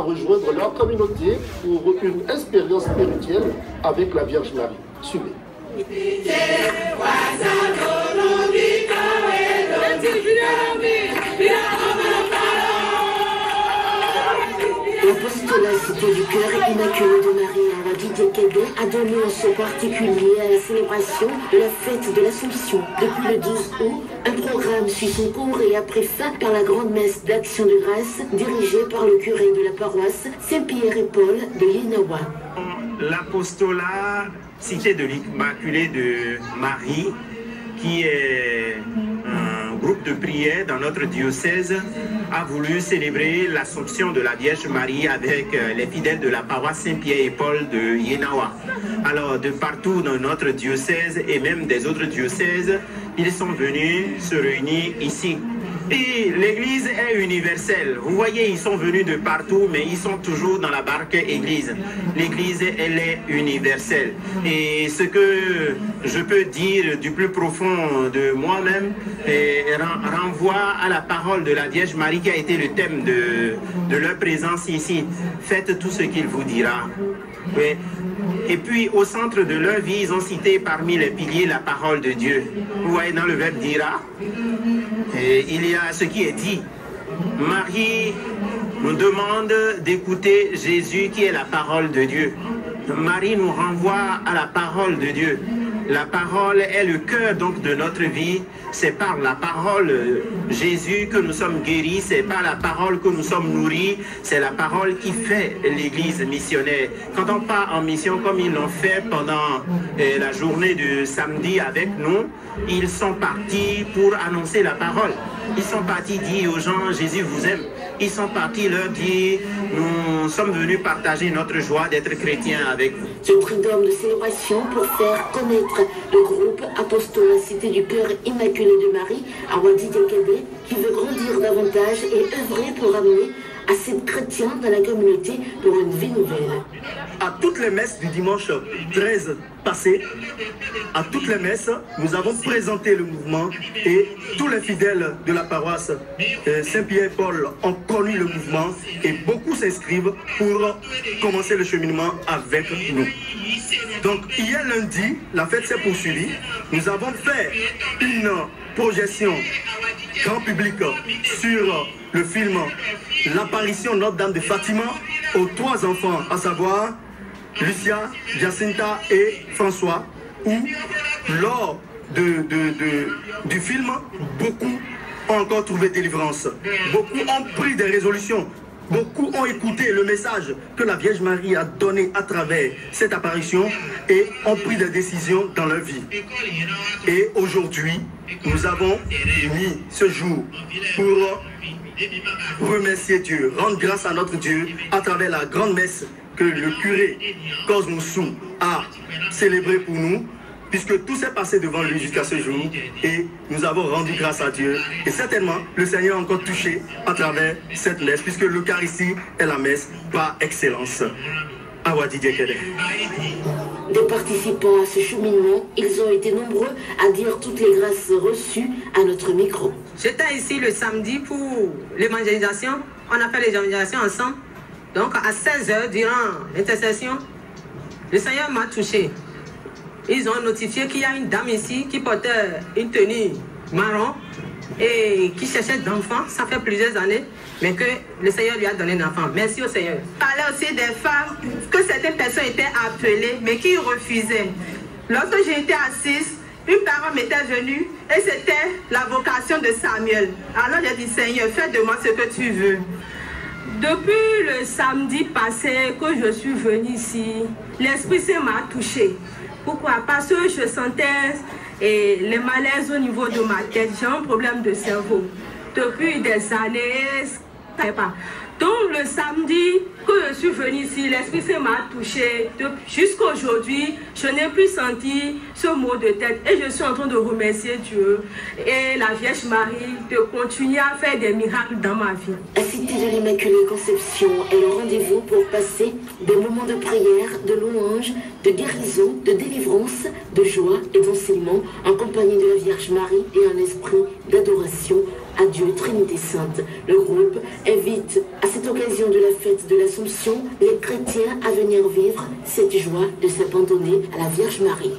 rejoindre leur communauté pour une expérience spirituelle avec la Vierge Marie. Suivez. L'apostolat Cité du Cœur Immaculé de Marie à Ouadidjekébé a donné un saut particulier à la célébration de la fête de l'Assomption. Depuis le 12 août, un programme suit son cours et a pris fin par la grande messe d'Action de Grâce dirigée par le curé de la paroisse Saint-Pierre et Paul de Yenawa. L'apostolat Cité de l'Immaculée de Marie, qui est un groupe de prière dans notre diocèse, a voulu célébrer l'Assomption de la Vierge Marie avec les fidèles de la paroisse Saint-Pierre et Paul de Yenawa. Alors, de partout dans notre diocèse et même des autres diocèses, ils sont venus se réunir ici. Et l'église est universelle. Vous voyez, ils sont venus de partout, mais ils sont toujours dans la barque église. L'église, elle est universelle. Et ce que je peux dire du plus profond de moi-même renvoie à la parole de la Vierge Marie qui a été le thème de leur présence ici. Faites tout ce qu'il vous dira. Oui. Et puis, au centre de leur vie, ils ont cité parmi les piliers la parole de Dieu. Vous voyez, dans le verbe dira, il y a ce qui est dit. Marie nous demande d'écouter Jésus qui est la parole de Dieu. Marie nous renvoie à la parole de Dieu. La parole est le cœur donc de notre vie. C'est par la parole Jésus que nous sommes guéris. C'est par la parole que nous sommes nourris. C'est la parole qui fait l'église missionnaire. Quand on part en mission comme ils l'ont fait pendant la journée de samedi avec nous, ils sont partis pour annoncer la parole. Ils sont partis dire aux gens, Jésus vous aime. Ils sont partis leur dire, nous sommes venus partager notre joie d'être chrétiens avec vous. Ce triduum de célébration pour faire connaître le groupe Apostolat Cité du Cœur Immaculé de Marie à Ouadidjekébé qui veut grandir davantage et œuvrer pour amener assez de chrétiens dans la communauté pour une vie nouvelle. À toutes les messes du dimanche 13 passé, à toutes les messes, nous avons présenté le mouvement et tous les fidèles de la paroisse Saint-Pierre-Paul ont connu le mouvement et beaucoup s'inscrivent pour commencer le cheminement avec nous. Donc hier lundi, la fête s'est poursuivie. Nous avons fait une projection grand public sur le film L'apparition Notre-Dame de Fatima aux 3 enfants, à savoir Lucia, Jacinta et François, où lors du film, beaucoup ont encore trouvé délivrance. Beaucoup ont pris des résolutions. Beaucoup ont écouté le message que la Vierge Marie a donné à travers cette apparition et ont pris des décisions dans leur vie. Et aujourd'hui, nous avons mis ce jour pour remercier Dieu, rendre grâce à notre Dieu à travers la grande messe que le curé Cosmoussou a célébrée pour nous, puisque tout s'est passé devant lui jusqu'à ce jour et nous avons rendu grâce à Dieu. Et certainement, le Seigneur a encore touché à travers cette messe, puisque l'Eucharistie est la messe par excellence. À Ouadidjekébé. Des participants à ce cheminement, ils ont été nombreux à dire toutes les grâces reçues à notre micro. J'étais ici le samedi pour l'évangélisation. On a fait l'évangélisation ensemble. Donc à 16h, durant l'intercession, le Seigneur m'a touché. Ils ont notifié qu'il y a une dame ici qui portait une tenue marron et qui cherchait d'enfants. Ça fait plusieurs années, mais que le Seigneur lui a donné un enfant. Merci au Seigneur. Il parlait aussi des femmes que certaines personnes étaient appelées, mais qui refusaient. Lorsque j'étais assise, une parole m'était venue et c'était la vocation de Samuel. Alors j'ai dit, Seigneur, fais de moi ce que tu veux. Depuis le samedi passé que je suis venue ici, l'Esprit Saint m'a touchée. Pourquoi? Parce que je sentais les malaises au niveau de ma tête. J'ai un problème de cerveau. Depuis des années, je ne sais pas. Donc le samedi que je suis venue ici, l'Esprit Saint m'a touchée. Jusqu'à aujourd'hui, je n'ai plus senti ce mot de tête. Et je suis en train de remercier Dieu et la Vierge Marie de continuer à faire des miracles dans ma vie. La Cité de l'Immaculée Conception est le rendez-vous pour passer des moments de prière, de louange, de guérison, de délivrance, de joie et d'enseignement en compagnie de la Vierge Marie et un esprit d'adoration à Dieu, Trinité Sainte. Le groupe invite à cette occasion de la fête de l'Assomption les chrétiens à venir vivre cette joie de s'abandonner à la Vierge Marie.